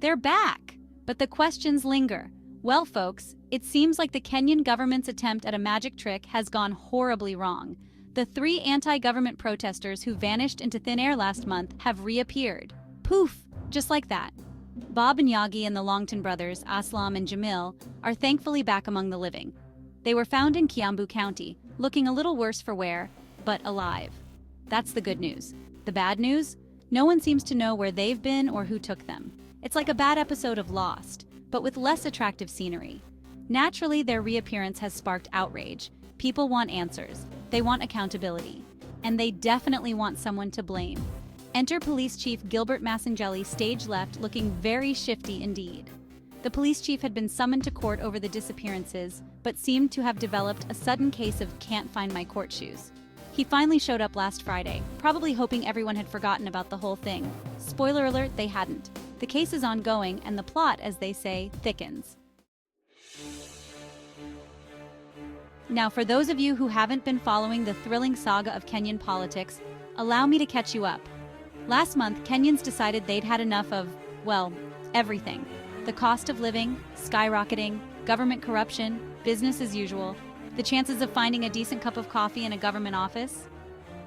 They're back! But the questions linger. Well, folks, it seems like the Kenyan government's attempt at a magic trick has gone horribly wrong. The 3 anti-government protesters who vanished into thin air last month have reappeared. Poof! Just like that. Bob and Njagi and the Longton brothers, Aslam and Jamil, are thankfully back among the living. They were found in Kiambu County, looking a little worse for wear, but alive. That's the good news. The bad news? No one seems to know where they've been or who took them. It's like a bad episode of Lost, but with less attractive scenery. Naturally, their reappearance has sparked outrage. People want answers. They want accountability. And they definitely want someone to blame. Enter Police Chief Gilbert Massangelli, stage left, looking very shifty indeed. The police chief had been summoned to court over the disappearances, but seemed to have developed a sudden case of can't find my court shoes. He finally showed up last Friday, probably hoping everyone had forgotten about the whole thing. Spoiler alert, they hadn't. The case is ongoing, and the plot, as they say, thickens. Now, for those of you who haven't been following the thrilling saga of Kenyan politics, allow me to catch you up. Last month, Kenyans decided they'd had enough of, well, everything. The cost of living, skyrocketing, government corruption, business as usual, the chances of finding a decent cup of coffee in a government office?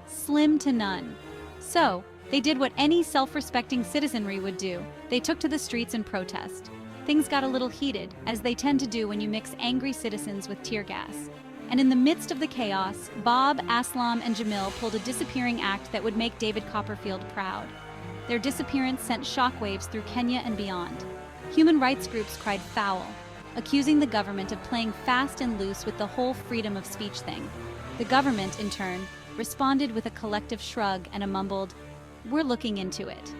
Slim to none. So, they did what any self-respecting citizenry would do. They took to the streets in protest. Things got a little heated, as they tend to do when you mix angry citizens with tear gas. And in the midst of the chaos, Bob, Aslam, and Jamil pulled a disappearing act that would make David Copperfield proud. Their disappearance sent shockwaves through Kenya and beyond. Human rights groups cried foul, accusing the government of playing fast and loose with the whole freedom of speech thing. The government, in turn, responded with a collective shrug and a mumbled, "We're looking into it."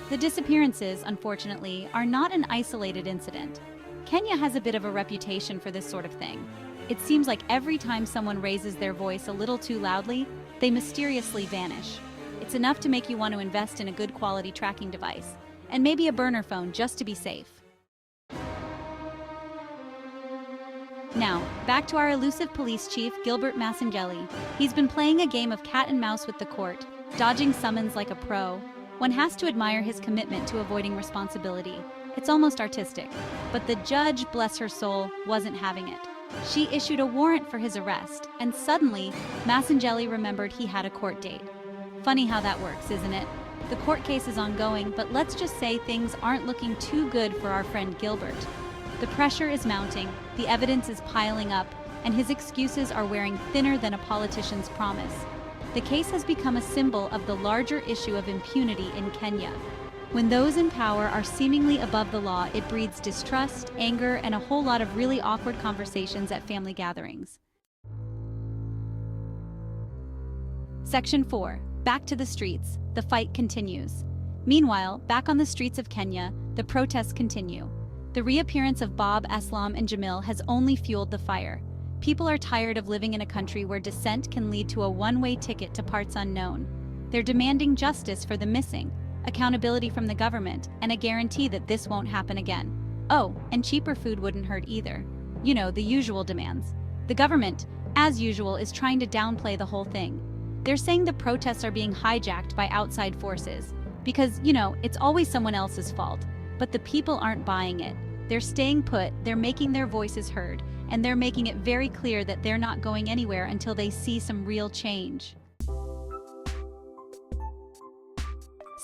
The disappearances, unfortunately, are not an isolated incident. Kenya has a bit of a reputation for this sort of thing. It seems like every time someone raises their voice a little too loudly, they mysteriously vanish. It's enough to make you want to invest in a good quality tracking device, and maybe a burner phone just to be safe. Now, back to our elusive police chief, Gilbert Massangelli. He's been playing a game of cat and mouse with the court, dodging summons like a pro. One has to admire his commitment to avoiding responsibility. It's almost artistic. But the judge, bless her soul, wasn't having it. She issued a warrant for his arrest, and suddenly, Massangelli remembered he had a court date. Funny how that works, isn't it? The court case is ongoing, but let's just say things aren't looking too good for our friend Gilbert. The pressure is mounting, the evidence is piling up, and his excuses are wearing thinner than a politician's promise. The case has become a symbol of the larger issue of impunity in Kenya. When those in power are seemingly above the law, it breeds distrust, anger, and a whole lot of really awkward conversations at family gatherings. Section 4. Back to the streets. The fight continues. Meanwhile, back on the streets of Kenya, the protests continue. The reappearance of Bob, Aslam, and Jamil has only fueled the fire. People are tired of living in a country where dissent can lead to a one-way ticket to parts unknown. They're demanding justice for the missing, accountability from the government, and a guarantee that this won't happen again. Oh, and cheaper food wouldn't hurt either. You know, the usual demands. The government, as usual, is trying to downplay the whole thing. They're saying the protests are being hijacked by outside forces. Because, you know, it's always someone else's fault. But the people aren't buying it. They're staying put, they're making their voices heard, and they're making it very clear that they're not going anywhere until they see some real change.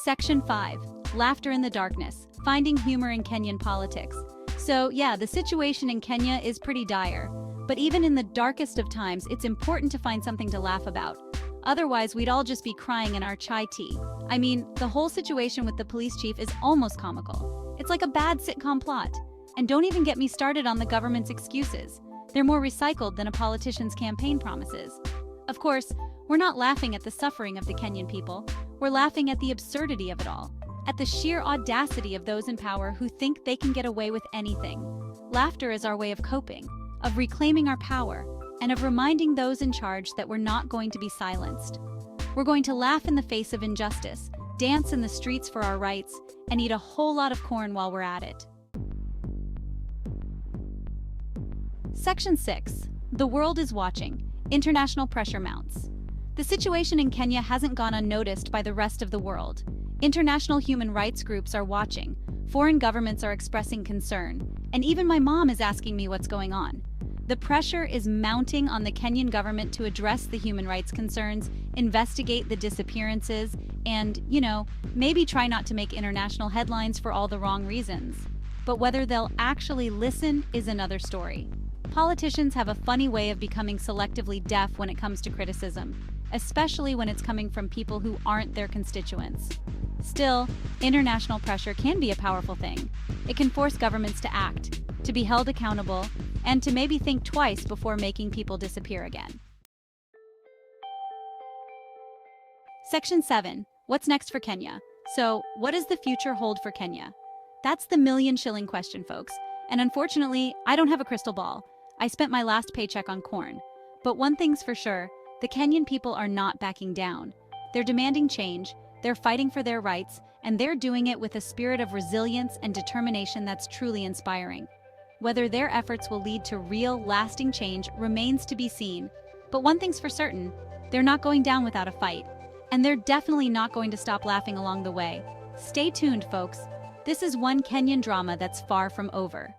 Section 5. Laughter in the darkness. Finding humor in Kenyan politics. So, yeah, the situation in Kenya is pretty dire. But even in the darkest of times, it's important to find something to laugh about. Otherwise, we'd all just be crying in our chai tea. I mean, the whole situation with the police chief is almost comical. It's like a bad sitcom plot. And don't even get me started on the government's excuses. They're more recycled than a politician's campaign promises. Of course, we're not laughing at the suffering of the Kenyan people. We're laughing at the absurdity of it all, at the sheer audacity of those in power who think they can get away with anything. Laughter is our way of coping, of reclaiming our power, and of reminding those in charge that we're not going to be silenced. We're going to laugh in the face of injustice, dance in the streets for our rights, and eat a whole lot of corn while we're at it. Section 6. The world is watching. International pressure mounts. The situation in Kenya hasn't gone unnoticed by the rest of the world. International human rights groups are watching, foreign governments are expressing concern, and even my mom is asking me what's going on. The pressure is mounting on the Kenyan government to address the human rights concerns, investigate the disappearances, and, maybe try not to make international headlines for all the wrong reasons. But whether they'll actually listen is another story. Politicians have a funny way of becoming selectively deaf when it comes to criticism, especially when it's coming from people who aren't their constituents. Still, international pressure can be a powerful thing. It can force governments to act, to be held accountable, and to maybe think twice before making people disappear again. Section 7. What's next for Kenya? So, what does the future hold for Kenya? That's the million-shilling question, folks. And unfortunately, I don't have a crystal ball. I spent my last paycheck on corn. But one thing's for sure, the Kenyan people are not backing down. They're demanding change, they're fighting for their rights, and they're doing it with a spirit of resilience and determination that's truly inspiring. Whether their efforts will lead to real, lasting change remains to be seen. But one thing's for certain, they're not going down without a fight. And they're definitely not going to stop laughing along the way. Stay tuned, folks. This is one Kenyan drama that's far from over.